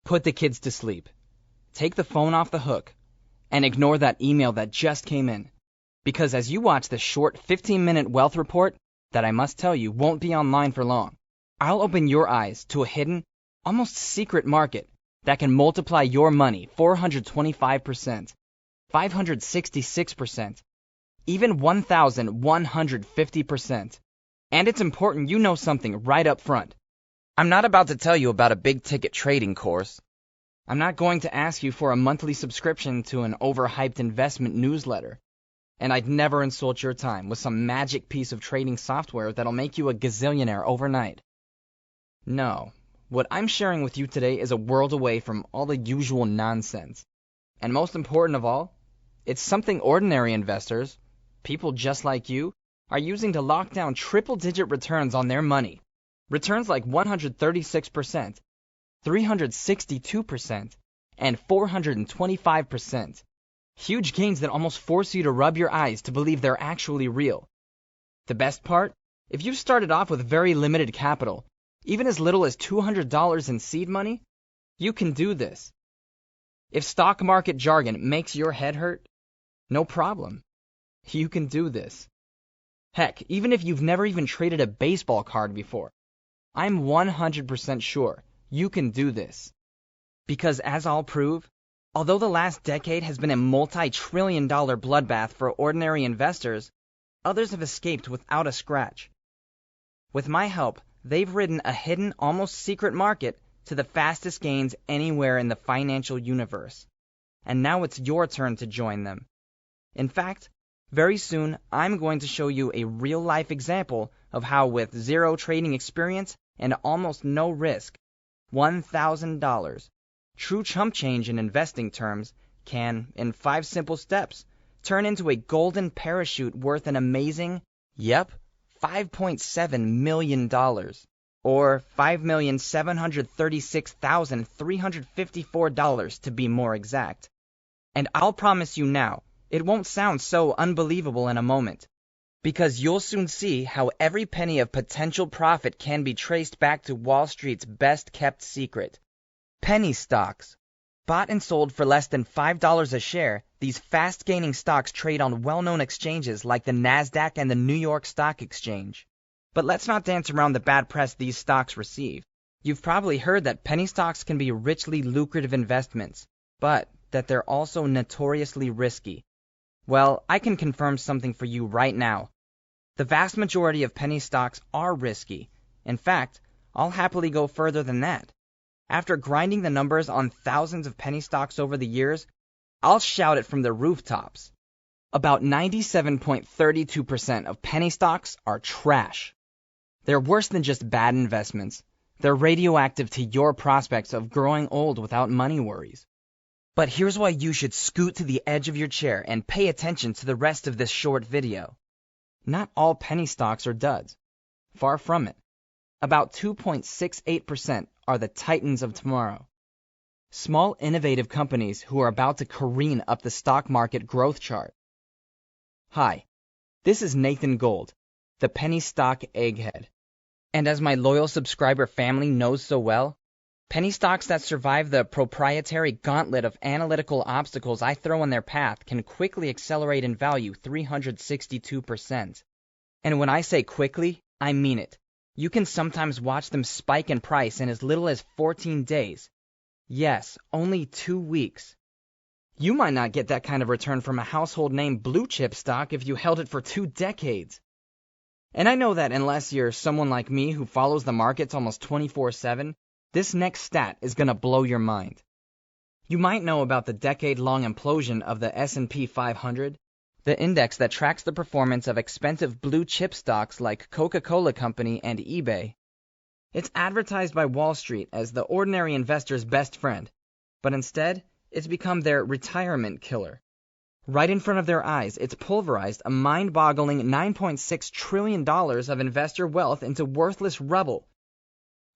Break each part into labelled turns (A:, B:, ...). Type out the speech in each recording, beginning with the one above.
A: Put the kids to sleep. Take the phone off the hook and ignore that email that just came in. Because as you watch this short 15-minute wealth report that I must tell you won't be online for long, I'll open your eyes to a hidden, almost secret market that can multiply your money 425%, 566%, even 1,150%. And it's important you know something right up front. I'm not about to tell you about a big-ticket trading course. I'm not going to ask you for a monthly subscription to an overhyped investment newsletter. And I'd never insult your time with some magic piece of trading software that'll make you a gazillionaire overnight. No, what I'm sharing with you today is a world away from all the usual nonsense. And most important of all, it's something ordinary investors, people just like you, are using to lock down triple-digit returns on their money. Returns like 136%, 362%, and 425%. Huge gains that almost force you to rub your eyes to believe they're actually real. The best part? If you started off with very limited capital, even as little as $200 in seed money, you can do this. If stock market jargon makes your head hurt, no problem. You can do this. Heck, even if you've never even traded a baseball card before, I'm 100% sure you can do this. Because as I'll prove, although the last decade has been a multi-trillion-dollar bloodbath for ordinary investors, others have escaped without a scratch. With my help, they've ridden a hidden, almost secret market to the fastest gains anywhere in the financial universe. And now it's your turn to join them. In fact, very soon I'm going to show you a real-life example of how with zero trading experience and almost no risk, $1,000, true chump change in investing terms, can, in 5 simple steps, turn into a golden parachute worth an amazing, $5.7 million, or $5,736,354 to be more exact. And I'll promise you now, it won't sound so unbelievable in a moment, because you'll soon see how every penny of potential profit can be traced back to Wall Street's best-kept secret. Penny stocks. Bought and sold for less than $5 a share, these fast-gaining stocks trade on well-known exchanges like the NASDAQ and the New York Stock Exchange. But let's not dance around the bad press these stocks receive. You've probably heard that penny stocks can be richly lucrative investments, but that they're also notoriously risky. Well, I can confirm something for you right now. The vast majority of penny stocks are risky. In fact, I'll happily go further than that. After grinding the numbers on thousands of penny stocks over the years, I'll shout it from the rooftops. About 97.32% of penny stocks are trash. They're worse than just bad investments. They're radioactive to your prospects of growing old without money worries. But here's why you should scoot to the edge of your chair and pay attention to the rest of this short video. Not all penny stocks are duds. Far from it. About 2.68% are the titans of tomorrow. Small, innovative companies who are about to careen up the stock market growth chart. Hi, this is Nathan Gold, the penny stock egghead. And as my loyal subscriber family knows so well, penny stocks that survive the proprietary gauntlet of analytical obstacles I throw in their path can quickly accelerate in value 362%. And when I say quickly, I mean it. You can sometimes watch them spike in price in as little as 14 days. Yes, only 2 weeks. You might not get that kind of return from a household name blue chip stock if you held it for 2 decades. And I know that unless you're someone like me who follows the markets almost 24/7, this next stat is going to blow your mind. You might know about the decade-long implosion of the S&P 500, the index that tracks the performance of expensive blue chip stocks like Coca-Cola Company and eBay. It's advertised by Wall Street as the ordinary investor's best friend, but instead, it's become their retirement killer. Right in front of their eyes, it's pulverized a mind-boggling $9.6 trillion of investor wealth into worthless rubble.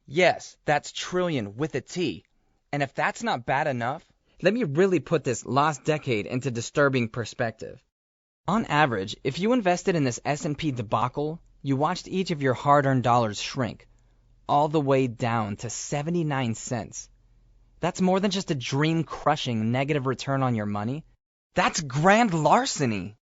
A: Yes, that's trillion with a T. And if that's not bad enough, let me really put this lost decade into disturbing perspective. On average, if you invested in this S&P debacle, you watched each of your hard-earned dollars shrink, all the way down to 79 cents. That's more than just a dream-crushing negative return on your money. That's grand larceny.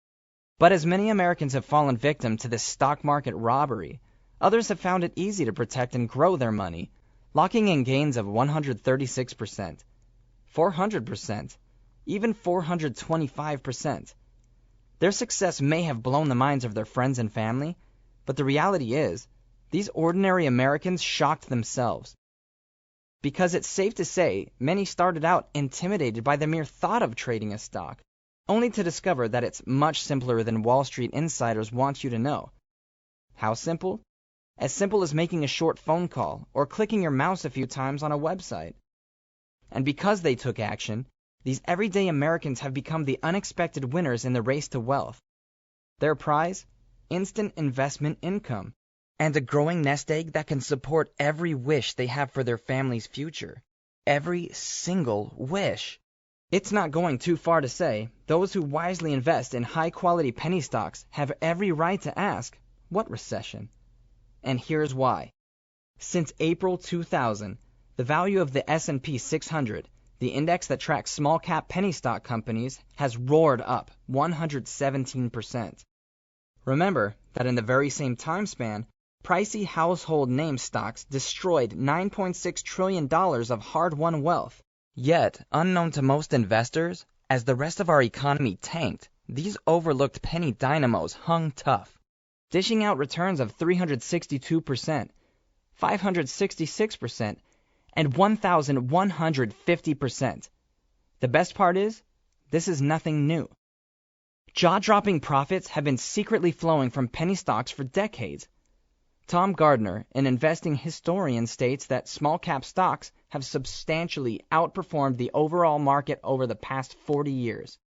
A: But as many Americans have fallen victim to this stock market robbery, others have found it easy to protect and grow their money, locking in gains of 136%, 400%, even 425%. Their success may have blown the minds of their friends and family, but the reality is, these ordinary Americans shocked themselves. Because it's safe to say, many started out intimidated by the mere thought of trading a stock, only to discover that it's much simpler than Wall Street insiders want you to know. How simple? As simple as making a short phone call or clicking your mouse a few times on a website. And because they took action, these everyday Americans have become the unexpected winners in the race to wealth. Their prize? Instant investment income, and a growing nest egg that can support every wish they have for their family's future. Every single wish. It's not going too far to say, those who wisely invest in high-quality penny stocks have every right to ask, what recession? And here's why. Since April 2000, the value of the S&P 600, the index that tracks small-cap penny stock companies, has roared up 117%. Remember that in the very same time span, pricey household name stocks destroyed $9.6 trillion of hard-won wealth. Yet, unknown to most investors, as the rest of our economy tanked, these overlooked penny dynamos hung tough, dishing out returns of 362%, 566%, and 1,150%. The best part is, this is nothing new. Jaw-dropping profits have been secretly flowing from penny stocks for decades. Tom Gardner, an investing historian, states that small-cap stocks have substantially outperformed the overall market over the past 40 years.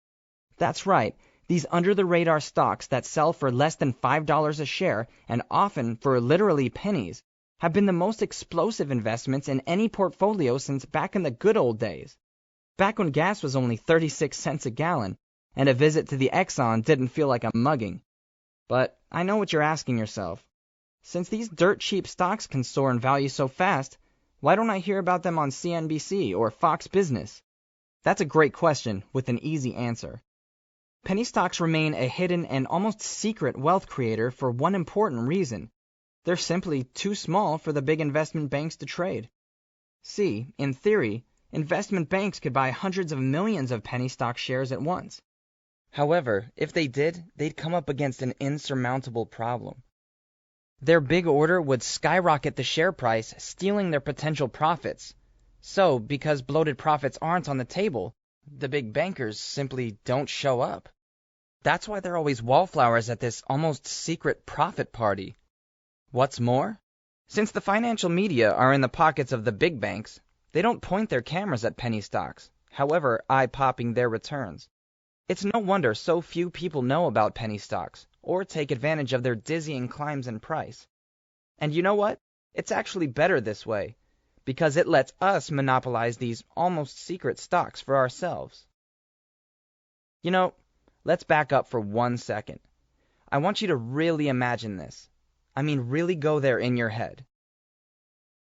A: That's right, these under-the-radar stocks that sell for less than $5 a share, and often for literally pennies, have been the most explosive investments in any portfolio since back in the good old days. Back when gas was only 36 cents a gallon, and a visit to the Exxon didn't feel like a mugging. But I know what you're asking yourself. Since these dirt-cheap stocks can soar in value so fast, why don't I hear about them on CNBC or Fox Business? That's a great question with an easy answer. Penny stocks remain a hidden and almost secret wealth creator for one important reason. They're simply too small for the big investment banks to trade. See, in theory, investment banks could buy hundreds of millions of penny stock shares at once. However, if they did, they'd come up against an insurmountable problem. Their big order would skyrocket the share price, stealing their potential profits. So, because bloated profits aren't on the table, the big bankers simply don't show up. That's why they're always wallflowers at this almost secret profit party. What's more, since the financial media are in the pockets of the big banks, they don't point their cameras at penny stocks, however eye-popping their returns. It's no wonder so few people know about penny stocks, or take advantage of their dizzying climbs in price. And you know what? It's actually better this way, because it lets us monopolize these almost secret stocks for ourselves. You know, let's back up for 1 second. I want you to really imagine this. I mean, really go there in your head.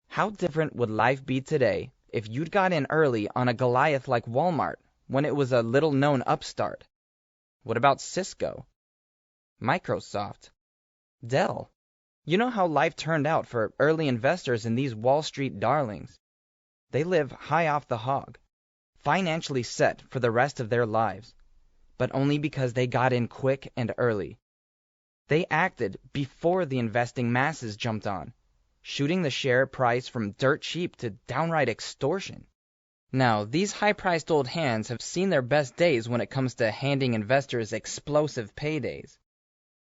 A: How different would life be today if you'd got in early on a Goliath like Walmart when it was a little-known upstart? What about Cisco? Microsoft? Dell? You know how life turned out for early investors in these Wall Street darlings. They live high off the hog, financially set for the rest of their lives, but only because they got in quick and early. They acted before the investing masses jumped on, shooting the share price from dirt cheap to downright extortion. Now, these high-priced old hands have seen their best days when it comes to handing investors explosive paydays.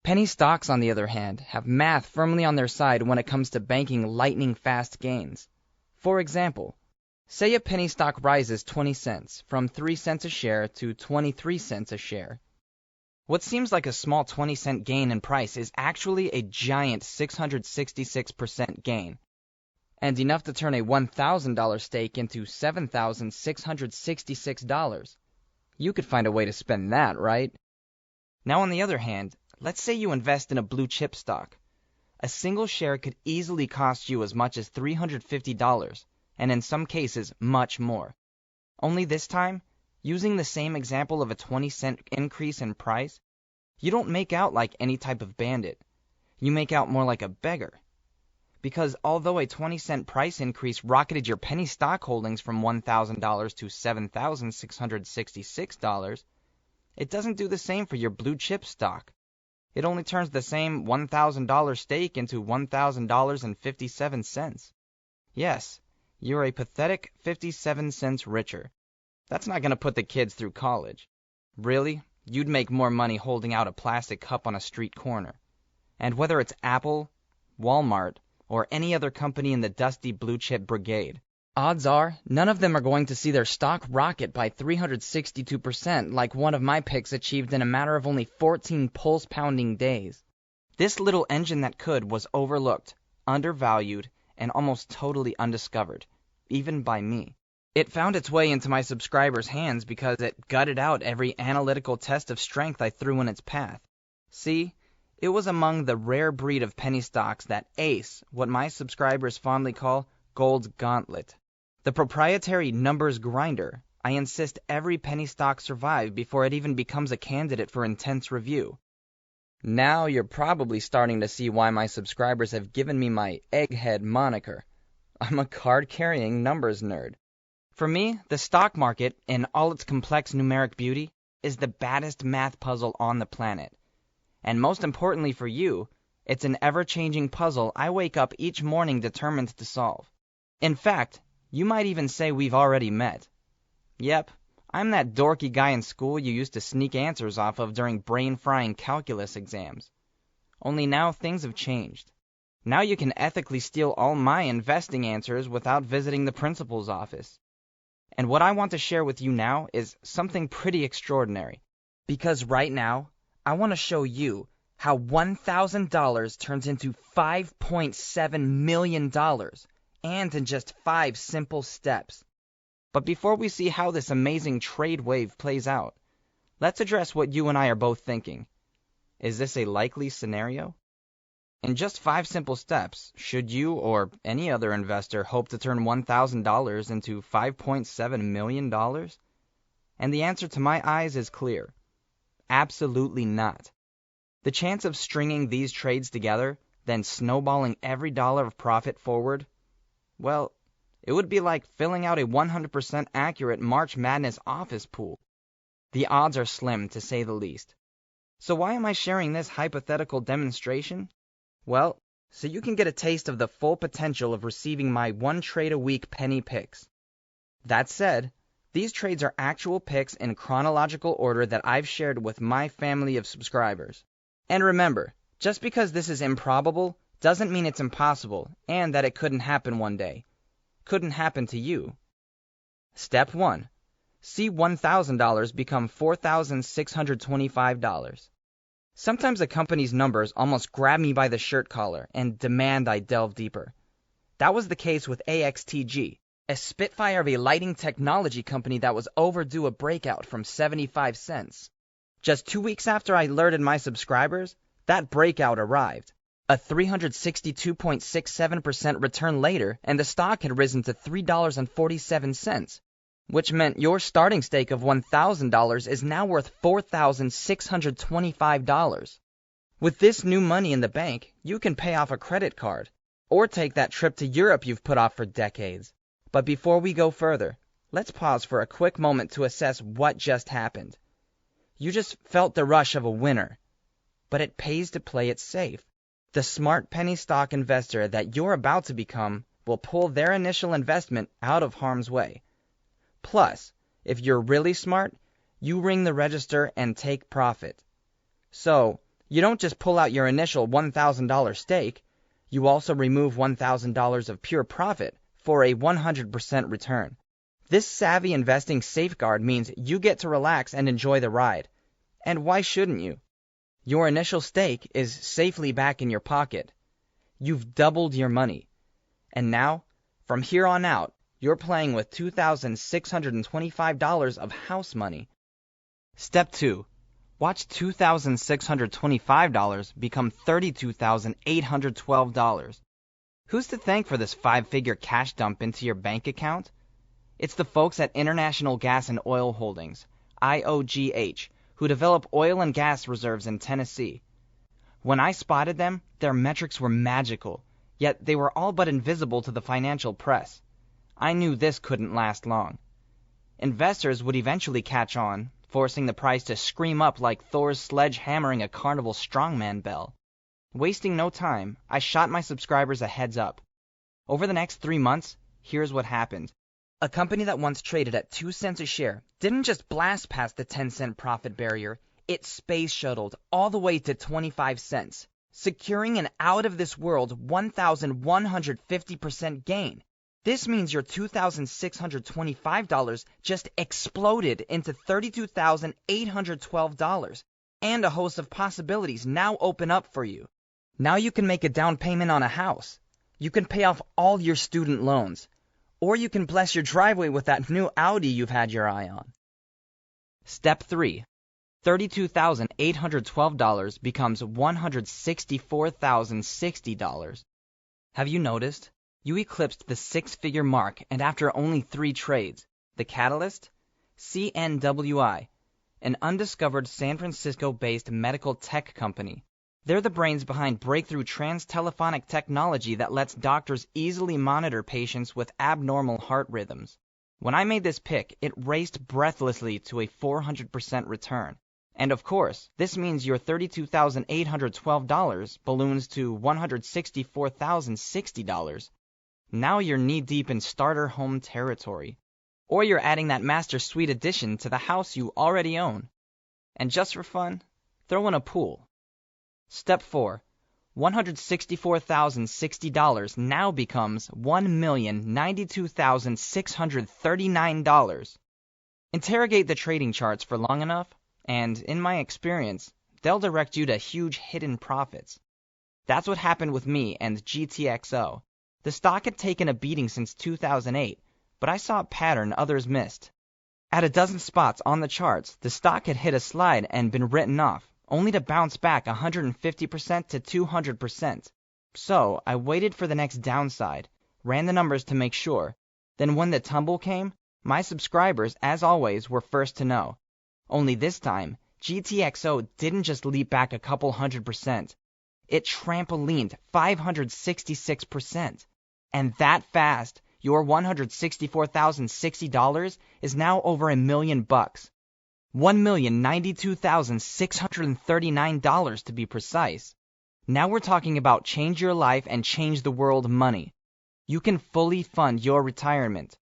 A: Penny stocks, on the other hand, have math firmly on their side when it comes to banking lightning-fast gains. For example, say a penny stock rises 20 cents, from 3 cents a share to 23 cents a share. What seems like a small 20-cent gain in price is actually a giant 666% gain, and enough to turn a $1,000 stake into $7,666. You could find a way to spend that, right? Now, on the other hand, let's say you invest in a blue-chip stock. A single share could easily cost you as much as $350, and in some cases, much more. Only this time, using the same example of a 20-cent increase in price, you don't make out like any type of bandit. You make out more like a beggar. Because although a 20-cent price increase rocketed your penny stock holdings from $1,000 to $7,666, it doesn't do the same for your blue chip stock. It only turns the same $1,000 stake into $1,000.57. Yes, you're a pathetic 57 cents richer. That's not going to put the kids through college. Really, you'd make more money holding out a plastic cup on a street corner. And whether it's Apple, Walmart, or any other company in the dusty blue chip brigade, odds are none of them are going to see their stock rocket by 362% like one of my picks achieved in a matter of only 14 pulse-pounding days. This little engine that could was overlooked, undervalued, and almost totally undiscovered, even by me. It found its way into my subscribers' hands because it gutted out every analytical test of strength I threw in its path. See, it was among the rare breed of penny stocks that ace what my subscribers fondly call Gold's Gauntlet. The proprietary numbers grinder I insist every penny stock survive before it even becomes a candidate for intense review. Now you're probably starting to see why my subscribers have given me my egghead moniker. I'm a card-carrying numbers nerd. For me, the stock market, in all its complex numeric beauty, is the baddest math puzzle on the planet. And most importantly for you, it's an ever-changing puzzle I wake up each morning determined to solve. In fact, you might even say we've already met. Yep, I'm that dorky guy in school you used to sneak answers off of during brain-frying calculus exams. Only now things have changed. Now you can ethically steal all my investing answers without visiting the principal's office. And what I want to share with you now is something pretty extraordinary. Because right now, I want to show you how $1,000 turns into $5.7 million, and in just 5 simple steps. But before we see how this amazing trade wave plays out, let's address what you and I are both thinking. Is this a likely scenario? In just 5 simple steps, should you or any other investor hope to turn $1,000 into $5.7 million? And the answer to my eyes is clear. Absolutely not. The chance of stringing these trades together, then snowballing every dollar of profit forward, well, it would be like filling out a 100% accurate March Madness office pool. The odds are slim, to say the least. So why am I sharing this hypothetical demonstration? Well, so you can get a taste of the full potential of receiving my one trade a week penny picks. That said, these trades are actual picks in chronological order that I've shared with my family of subscribers. And remember, just because this is improbable doesn't mean it's impossible and that it couldn't happen one day. Couldn't happen to you. Step 1. See $1,000 become $4,625. Sometimes a company's numbers almost grab me by the shirt collar and demand I delve deeper. That was the case with AXTG, a spitfire of a lighting technology company that was overdue a breakout from 75 cents. Just 2 weeks after I alerted my subscribers, that breakout arrived. A 362.67% return later, and the stock had risen to $3.47, which meant your starting stake of $1,000 is now worth $4,625. With this new money in the bank, you can pay off a credit card, or take that trip to Europe you've put off for decades. But before we go further, let's pause for a quick moment to assess what just happened. You just felt the rush of a winner, but it pays to play it safe. The smart penny stock investor that you're about to become will pull their initial investment out of harm's way. Plus, if you're really smart, you ring the register and take profit. So, you don't just pull out your initial $1,000 stake, you also remove $1,000 of pure profit for a 100% return. This savvy investing safeguard means you get to relax and enjoy the ride. And why shouldn't you? Your initial stake is safely back in your pocket. You've doubled your money. And now, from here on out, you're playing with $2,625 of house money. Step 2. Watch $2,625 become $32,812. Who's to thank for this 5-figure cash dump into your bank account? It's the folks at International Gas and Oil Holdings, IOGH, who develop oil and gas reserves in Tennessee. When I spotted them, their metrics were magical, yet they were all but invisible to the financial press. I knew this couldn't last long. Investors would eventually catch on, forcing the price to scream up like Thor's sledge hammering a carnival strongman bell. Wasting no time, I shot my subscribers a heads up. Over the next 3 months, here's what happened. A company that once traded at 2 cents a share didn't just blast past the 10-cent profit barrier, it space shuttled all the way to 25 cents, securing an out-of-this-world 1,150% gain. This means your $2,625 just exploded into $32,812, and a host of possibilities now open up for you. Now you can make a down payment on a house. You can pay off all your student loans. Or you can bless your driveway with that new Audi you've had your eye on. Step 3. $32,812 becomes $164,060. Have you noticed? You eclipsed the six-figure mark, and after only 3 trades. The catalyst? CNWI, an undiscovered San Francisco-based medical tech company. They're the brains behind breakthrough trans-telephonic technology that lets doctors easily monitor patients with abnormal heart rhythms. When I made this pick, it raced breathlessly to a 400% return. And of course, this means your $32,812 balloons to $164,060. Now you're knee-deep in starter home territory. Or you're adding that master suite addition to the house you already own. And just for fun, throw in a pool. Step 4. $164,060 now becomes $1,092,639. Interrogate the trading charts for long enough, and in my experience, they'll direct you to huge hidden profits. That's what happened with me and GTXO. The stock had taken a beating since 2008, but I saw a pattern others missed. At a dozen spots on the charts, the stock had hit a slide and been written off, only to bounce back 150% to 200%. So I waited for the next downside, ran the numbers to make sure. Then when the tumble came, my subscribers, as always, were first to know. Only this time, GTXO didn't just leap back a couple 100%. It trampolined 566%. And that fast, your $164,060 is now over $1 million. $1,092,639 to be precise. Now we're talking about change your life and change the world money. You can fully fund your retirement.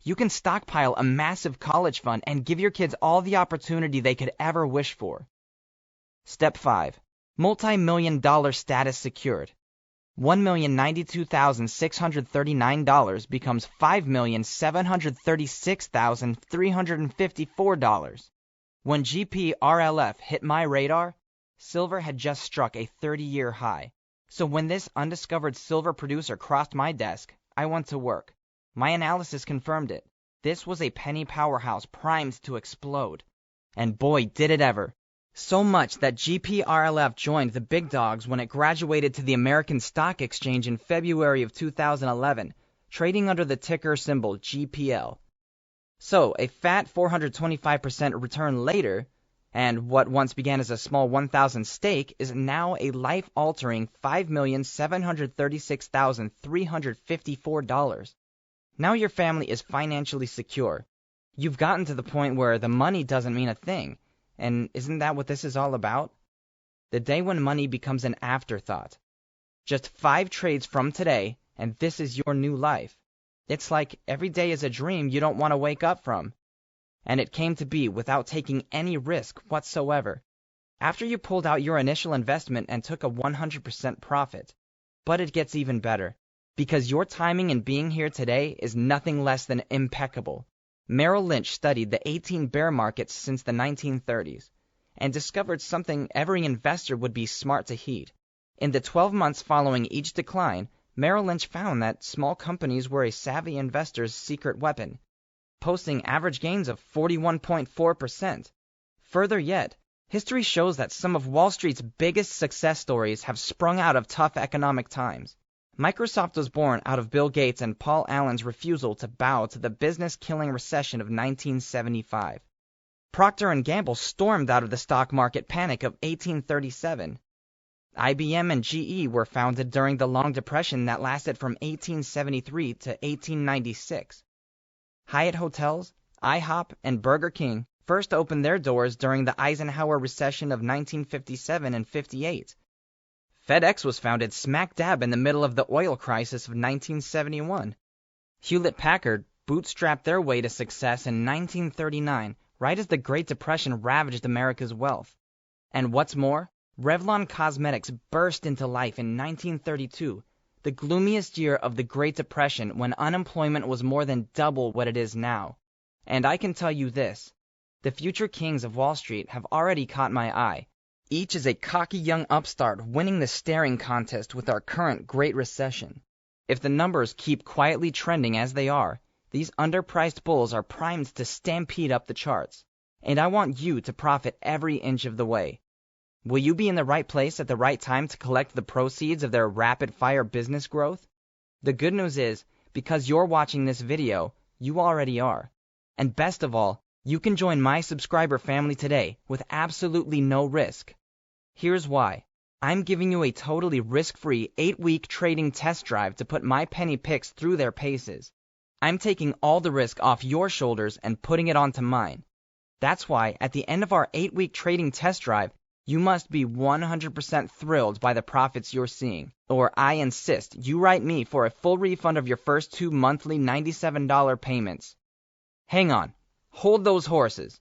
A: You can stockpile a massive college fund and give your kids all the opportunity they could ever wish for. Step 5. Multi-million-dollar status secured. $1,092,639 becomes $5,736,354. When GPRLF hit my radar, silver had just struck a 30-year high. So when this undiscovered silver producer crossed my desk, I went to work. My analysis confirmed it. This was a penny powerhouse primed to explode. And boy, did it ever. So much that GPRLF joined the big dogs when it graduated to the American Stock Exchange in February of 2011, trading under the ticker symbol GPL. So, a fat 425% return later, and what once began as a small 1,000 stake is now a life-altering $5,736,354. Now your family is financially secure. You've gotten to the point where the money doesn't mean a thing. And isn't that what this is all about? The day when money becomes an afterthought. Just 5 trades from today, and this is your new life. It's like every day is a dream you don't want to wake up from. And it came to be without taking any risk whatsoever. After you pulled out your initial investment and took a 100% profit. But it gets even better, because your timing in being here today is nothing less than impeccable. Merrill Lynch studied the 18 bear markets since the 1930s and discovered something every investor would be smart to heed. In the 12 months following each decline, Merrill Lynch found that small companies were a savvy investor's secret weapon, posting average gains of 41.4%. Further yet, history shows that some of Wall Street's biggest success stories have sprung out of tough economic times. Microsoft was born out of Bill Gates and Paul Allen's refusal to bow to the business-killing recession of 1975. Procter & Gamble stormed out of the stock market panic of 1837. IBM and GE were founded during the Long Depression that lasted from 1873 to 1896. Hyatt Hotels, IHOP, and Burger King first opened their doors during the Eisenhower recession of 1957 and 58. FedEx was founded smack dab in the middle of the oil crisis of 1971. Hewlett-Packard bootstrapped their way to success in 1939, right as the Great Depression ravaged America's wealth. And what's more, Revlon Cosmetics burst into life in 1932, the gloomiest year of the Great Depression when unemployment was more than double what it is now. And I can tell you this, the future kings of Wall Street have already caught my eye. Each is a cocky young upstart winning the staring contest with our current Great Recession. If the numbers keep quietly trending as they are, these underpriced bulls are primed to stampede up the charts. And I want you to profit every inch of the way. Will you be in the right place at the right time to collect the proceeds of their rapid-fire business growth? The good news is, because you're watching this video, you already are. And best of all, you can join my subscriber family today with absolutely no risk. Here's why. I'm giving you a totally risk-free 8-week trading test drive to put my penny picks through their paces. I'm taking all the risk off your shoulders and putting it onto mine. That's why, at the end of our 8-week trading test drive, you must be 100% thrilled by the profits you're seeing, or I insist you write me for a full refund of your first 2 monthly $97 payments. Hang on. Hold those horses.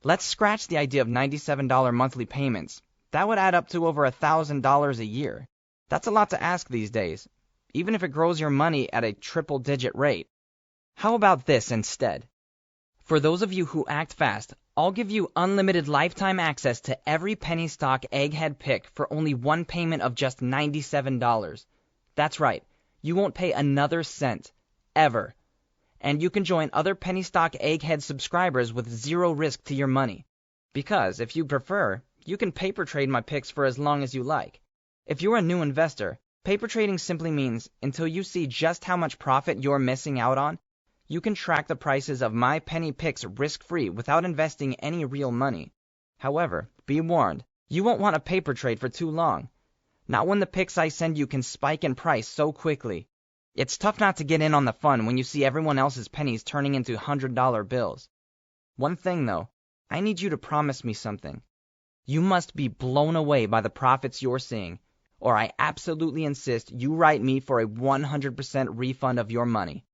A: Let's scratch the idea of $97 monthly payments. That would add up to over $1,000 a year. That's a lot to ask these days, even if it grows your money at a triple-digit rate. How about this instead? For those of you who act fast, I'll give you unlimited lifetime access to every penny stock egghead pick for only one payment of just $97. That's right, you won't pay another cent, ever. And you can join other penny stock egghead subscribers with zero risk to your money. Because, if you prefer, you can paper trade my picks for as long as you like. If you're a new investor, paper trading simply means until you see just how much profit you're missing out on, you can track the prices of my penny picks risk-free without investing any real money. However, be warned, you won't want a paper trade for too long. Not when the picks I send you can spike in price so quickly. It's tough not to get in on the fun when you see everyone else's pennies turning into $100 bills. One thing though, I need you to promise me something. You must be blown away by the profits you're seeing, or I absolutely insist you write me for a 100% refund of your money.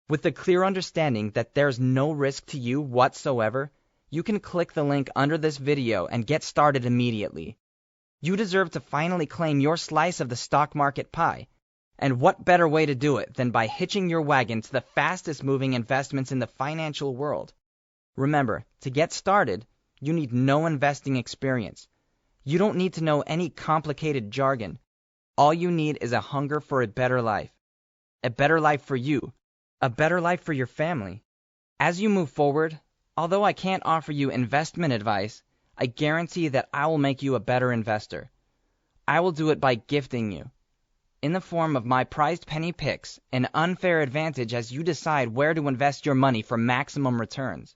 A: With the clear understanding that there's no risk to you whatsoever, you can click the link under this video and get started immediately. You deserve to finally claim your slice of the stock market pie. And what better way to do it than by hitching your wagon to the fastest moving investments in the financial world? Remember, to get started, you need no investing experience. You don't need to know any complicated jargon. All you need is a hunger for a better life. A better life for you. A better life for your family. As you move forward, although I can't offer you investment advice, I guarantee that I will make you a better investor. I will do it by gifting you, in the form of my prized penny picks, an unfair advantage as you decide where to invest your money for maximum returns.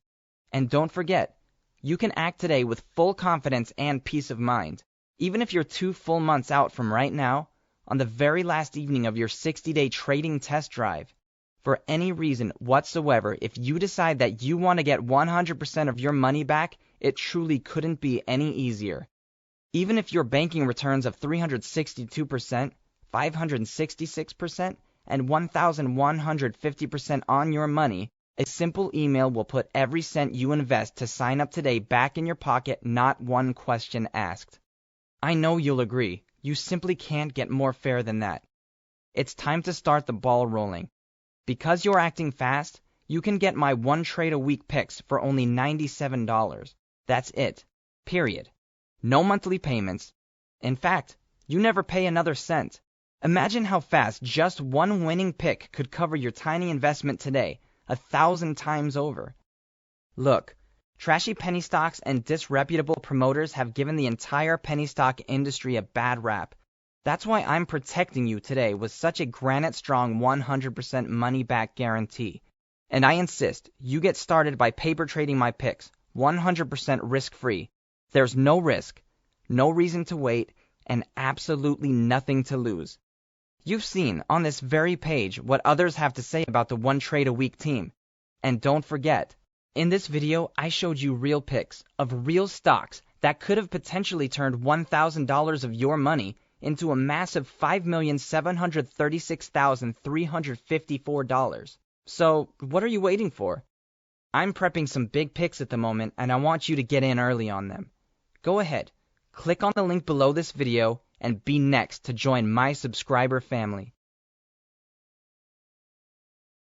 A: And don't forget, you can act today with full confidence and peace of mind, even if you're 2 full months out from right now, on the very last evening of your 60-day trading test drive. For any reason whatsoever, if you decide that you want to get 100% of your money back, it truly couldn't be any easier. Even if your banking returns of 362%, 566%, and 1,150% on your money, a simple email will put every cent you invest to sign up today back in your pocket, not one question asked. I know you'll agree, you simply can't get more fair than that. It's time to start the ball rolling. Because you're acting fast, you can get my 1 trade a week picks for only $97. That's it. Period. No monthly payments. In fact, you never pay another cent. Imagine how fast just one winning pick could cover your tiny investment today, 1,000 times over. Look, trashy penny stocks and disreputable promoters have given the entire penny stock industry a bad rap. That's why I'm protecting you today with such a granite-strong 100% money-back guarantee. And I insist you get started by paper trading my picks, 100% risk-free. There's no risk, no reason to wait, and absolutely nothing to lose. You've seen on this very page what others have to say about the one trade a week team. And don't forget, in this video I showed you real picks of real stocks that could have potentially turned $1,000 of your money into a massive $5,736,354. So what are you waiting for? I'm prepping some big picks at the moment and I want you to get in early on them. Go ahead, click on the link below this video and be next to join my subscriber family.